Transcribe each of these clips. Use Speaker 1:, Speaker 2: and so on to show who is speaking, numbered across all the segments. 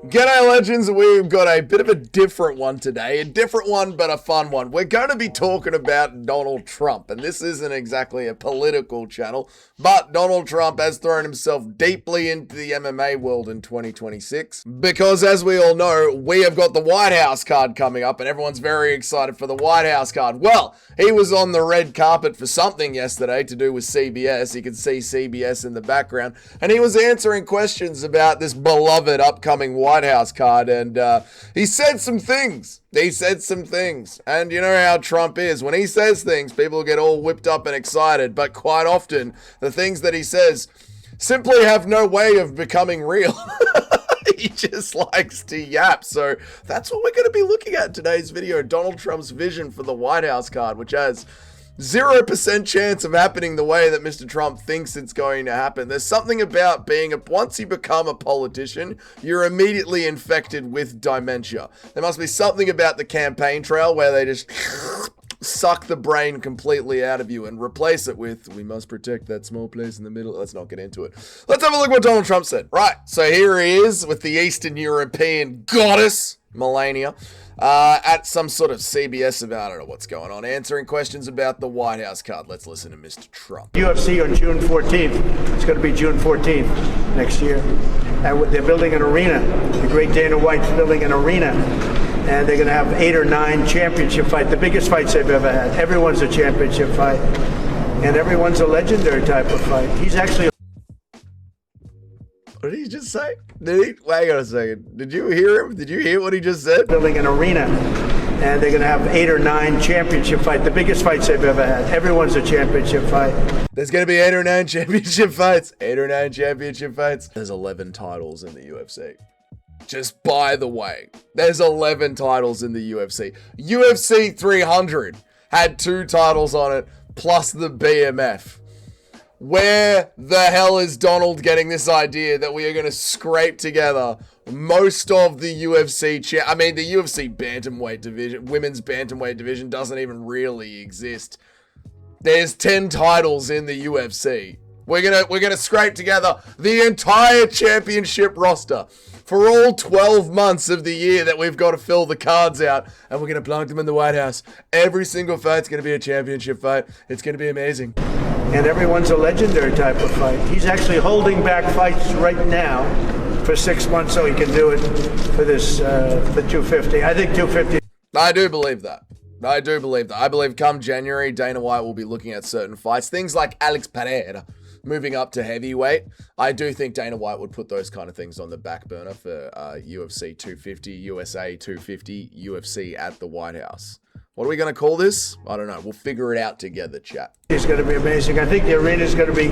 Speaker 1: G'day legends, we've got a bit of a different one today. A different one, but a fun one. We're going to be talking about Donald Trump, and this isn't exactly a political channel, but Donald Trump has thrown himself deeply into the MMA world in 2026, because as we all know, we have got the White House card coming up, and everyone's very excited for the White House card. Well, he was on the red carpet for something yesterday to do with CBS. You can see CBS in the background, and he was answering questions about this beloved upcoming White House card, and he said some things. And you know how Trump is. When he says things, people get all whipped up and excited, but quite often, the things that he says simply have no way of becoming real. He just likes to yap. So that's what we're going to be looking at in today's video. Donald Trump's vision for the White House card, which has 0% chance of happening the way that Mr. Trump thinks it's going to happen. There's something about once you become a politician, you're immediately infected with dementia. There must be something about the campaign trail where they just suck the brain completely out of you and replace it with, we must protect that small place in the middle. Let's not get into it. Let's have a look at what Donald Trump said. Right, so here he is with the Eastern European goddess, Melania, at some sort of CBS event. I don't know what's going on, answering questions about the White House card. Let's listen to Mr. Trump.
Speaker 2: UFC on June 14th. It's going to be June 14th next year. And they're building an arena. The great Dana White's building an arena. And they're going to have 8 or 9 championship fights, the biggest fights they've ever had. Everyone's a championship fight. And everyone's a legendary type of fight. He's actually...
Speaker 1: What did he just say? Did he? Wait on a second. Did you hear him? Did you hear what he just said?
Speaker 2: Building an arena. And they're going to have 8 or 9 championship fights, the biggest fights they've ever had. Everyone's a championship fight.
Speaker 1: There's going to be 8 or 9 championship fights. 8 or 9 championship fights. There's 11 titles in the UFC. Just by the way, there's 11 titles in the UFC. UFC 300 had 2 titles on it, plus the BMF. Where the hell is Donald getting this idea that we are going to scrape together most of the UFC the UFC bantamweight division, women's bantamweight division doesn't even really exist. There's 10 titles in the UFC. We're gonna scrape together the entire championship roster for all 12 months of the year that we've got to fill the cards out, and we're gonna plunk them in the White House. Every single fight's gonna be a championship fight. It's gonna be amazing.
Speaker 2: And everyone's a legendary type of fight. He's actually holding back fights right now for 6 months so he can do it for this, the 250. I think 250.
Speaker 1: I do believe that. I believe come January, Dana White will be looking at certain fights. Things like Alex Pereira moving up to heavyweight. I do think Dana White would put those kind of things on the back burner for UFC 250, USA 250, UFC at the White House. What are we going to call this? I don't know. We'll figure it out together, chat.
Speaker 2: It's going to be amazing. I think the arena is going to be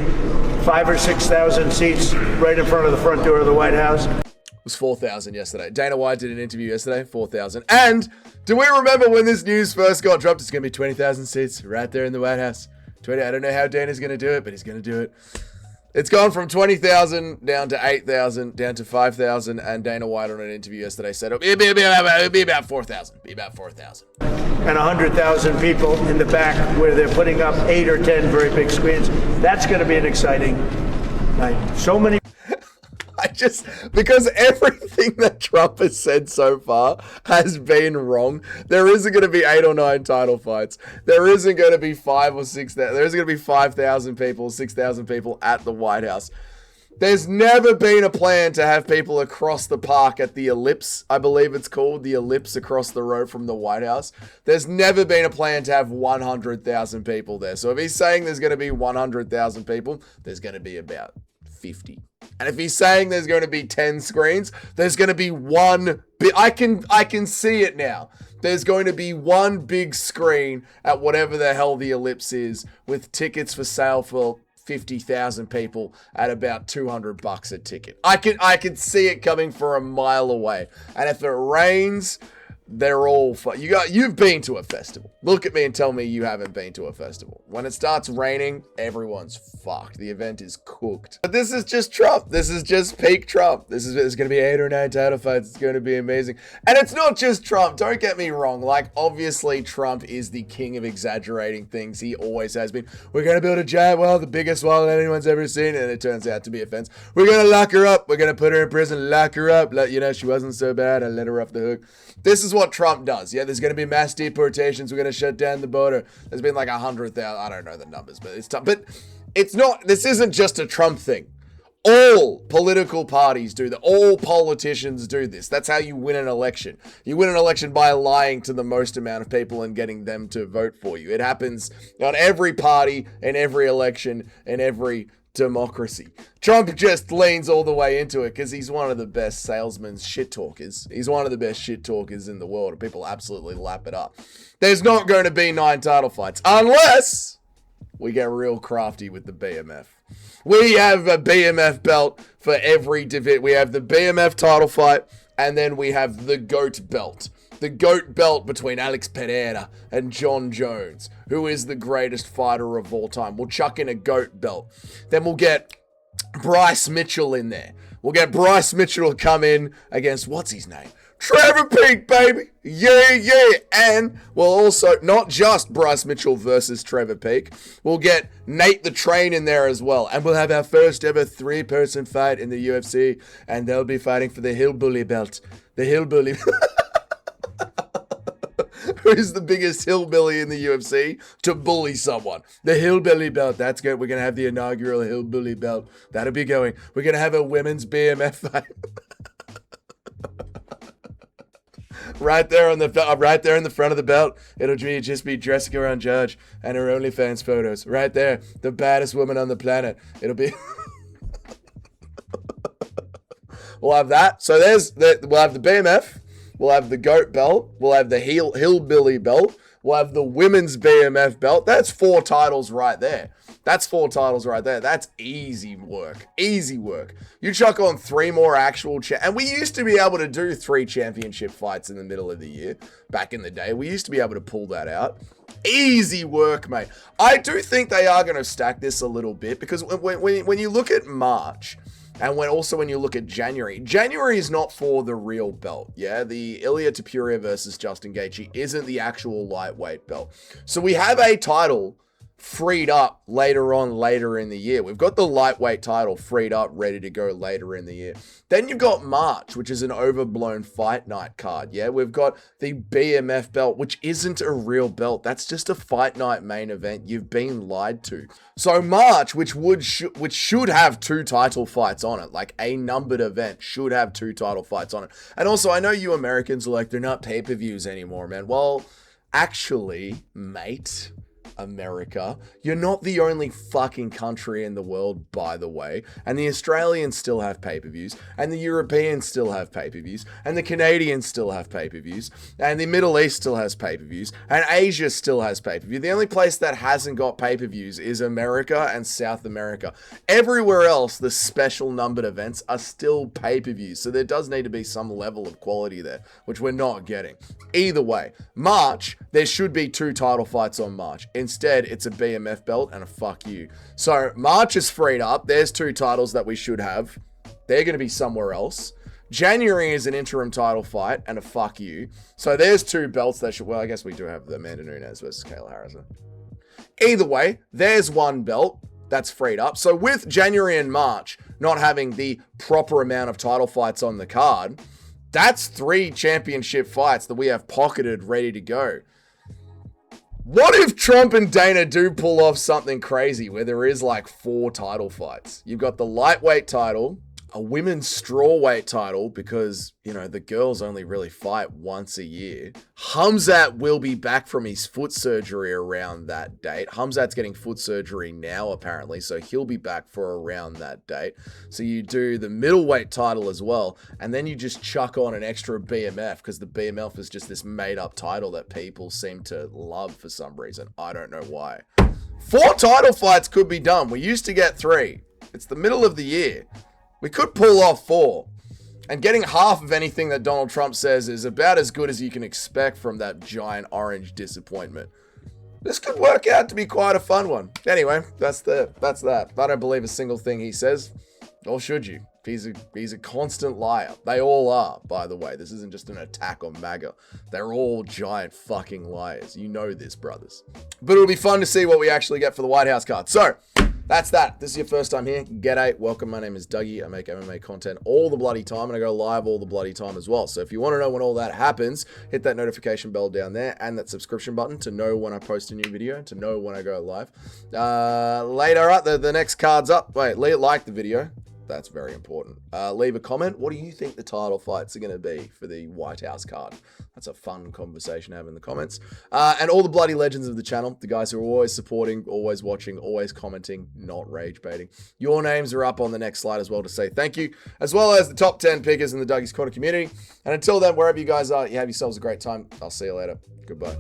Speaker 2: 5,000 or 6,000 seats right in front of the front door of the White House.
Speaker 1: It was 4,000 yesterday. Dana White did an interview yesterday, 4,000. And do we remember when this news first got dropped? It's going to be 20,000 seats right there in the White House. 20. I don't know how Dana's going to do it, but he's going to do it. It's gone from 20,000 down to 8,000, down to 5,000, and Dana White on an interview yesterday said it'll be about 4,000. Be about 4,000.
Speaker 2: And 100,000 people in the back where they're putting up 8 or 10 very big screens. That's going to be an exciting night. So many...
Speaker 1: Because everything that Trump has said so far has been wrong. There isn't going to be 8 or 9 title fights. There isn't going to be 5 or 6. There isn't going to be 5,000 people, 6,000 people at the White House. There's never been a plan to have people across the park at the Ellipse, I believe it's called, the Ellipse across the road from the White House. There's never been a plan to have 100,000 people there. So if he's saying there's going to be 100,000 people, there's going to be about 50. And if he's saying there's going to be 10 screens, there's going to be one. I can see it now. There's going to be one big screen at whatever the hell the Ellipse is, with tickets for sale for 50,000 people at about $200 a ticket. I can see it coming for a mile away. And if it rains, They're all fun. You've been to a festival. Look at me and tell me you haven't been to a festival. When it starts raining, everyone's fucked. The event is cooked. But this is just Trump. This is just peak Trump. There's going to be 8 or 9 title fights. It's going to be amazing. And it's not just Trump. Don't get me wrong. Like, obviously, Trump is the king of exaggerating things. He always has been. We're going to build a giant wall, the biggest wall anyone's ever seen. And it turns out to be a fence. We're going to lock her up. We're going to put her in prison, lock her up. She wasn't so bad. I let her off the hook. This is what Trump does. Yeah, there's going to be mass deportations. We're going to shut down the border. There's been like 100,000. I don't know the numbers, but it's tough. But it's not. This isn't just a Trump thing. All political parties do that. All politicians do this. That's how you win an election. You win an election by lying to the most amount of people and getting them to vote for you. It happens on every party, in every election, in every democracy. Trump just leans all the way into it because he's one of the best salesmen, shit talkers. He's one of the best shit talkers in the world, and people absolutely lap it up. There's not going to be 9 title fights unless we get real crafty with the BMF. We have a BMF belt for every division. We have the BMF title fight, and then we have the GOAT belt. The GOAT belt between Alex Pereira and John Jones, who is the greatest fighter of all time. We'll chuck in a GOAT belt. Then we'll get Bryce Mitchell in there. We'll get Bryce Mitchell to come in against, what's his name? Trevor Peek, baby. Yeah. And we'll also, not just Bryce Mitchell versus Trevor Peek, we'll get Nate the Train in there as well. And we'll have our first ever 3-person fight in the UFC. And they'll be fighting for the Hillbilly belt. The Hillbilly. Who's the biggest hillbilly in the UFC to bully someone? The Hillbilly belt. That's good. We're going to have the inaugural Hillbilly belt. That'll be going. We're going to have a women's BMF fight. Right there in the front of the belt, it'll just be Jessica Ron Judge and her OnlyFans photos. Right there, the baddest woman on the planet. It'll be. We'll have that. So we'll have the BMF. We'll have the GOAT belt. We'll have the Hillbilly belt. We'll have the women's BMF belt. That's 4 titles right there. That's 4 titles right there. That's easy work. Easy work. You chuck on 3 more actual and we used to be able to do 3 championship fights in the middle of the year. Back in the day, we used to be able to pull that out. Easy work, mate. I do think they are going to stack this a little bit because when you look at March, and when you look at January is not for the real belt. Yeah, the Ilia Topuria versus Justin Gaethje isn't the actual lightweight belt. So we have a title freed up later in the year. We've got the lightweight title freed up, ready to go later in the year. Then you've got March, which is an overblown fight night card. Yeah, we've got the BMF belt, which isn't a real belt. That's just a fight night main event. You've been lied to. So March, which should have 2 title fights on it, like a numbered event should have 2 title fights on it. And also, I know you Americans are like, they're not pay-per-views anymore, man. Well, actually, mate, America, you're not the only fucking country in the world, by the way, and the Australians still have pay-per-views, and the Europeans still have pay-per-views, and the Canadians still have pay-per-views, and the Middle East still has pay-per-views, and Asia still has pay-per-view. The only place that hasn't got pay-per-views is America and South America. Everywhere else, the special numbered events are still pay-per-views, so there does need to be some level of quality there, which we're not getting. Either way, March, there should be 2 title fights on March. Instead, it's a BMF belt and a fuck you. So March is freed up. There's 2 titles that we should have. They're going to be somewhere else. January is an interim title fight and a fuck you. So there's 2 belts that should... Well, I guess we do have the Amanda Nunes versus Kayla Harrison. Either way, there's 1 belt that's freed up. So with January and March not having the proper amount of title fights on the card, that's 3 championship fights that we have pocketed ready to go. What if Trump and Dana do pull off something crazy where there is like 4 title fights? You've got the lightweight title, a women's strawweight title because, you know, the girls only really fight once a year. Hamzat will be back from his foot surgery around that date. Hamzat's getting foot surgery now, apparently, so he'll be back for around that date. So you do the middleweight title as well, and then you just chuck on an extra BMF because the BMF is just this made-up title that people seem to love for some reason. I don't know why. 4 title fights could be done. We used to get 3. It's the middle of the year. We could pull off 4. And getting half of anything that Donald Trump says is about as good as you can expect from that giant orange disappointment. This could work out to be quite a fun one. Anyway, that's that. I don't believe a single thing he says, or should you? He's a constant liar. They all are, by the way. This isn't just an attack on MAGA. They're all giant fucking liars. You know this, brothers. But it'll be fun to see what we actually get for the White House card. So, that's that. This is your first time here. G'day. Welcome. My name is Dougie. I make MMA content all the bloody time, and I go live all the bloody time as well. So if you want to know when all that happens, hit that notification bell down there and that subscription button to know when I post a new video, to know when I go live. Later, right, the next card's up. Wait, like the video. That's very important. Leave a comment. What do you think the title fights are going to be for the White House card? That's a fun conversation to have in the comments. And all the bloody legends of the channel, the guys who are always supporting, always watching, always commenting, not rage baiting. Your names are up on the next slide as well to say thank you, as well as the top 10 pickers in the Dougie's Corner community. And until then, wherever you guys are, you have yourselves a great time. I'll see you later. Goodbye.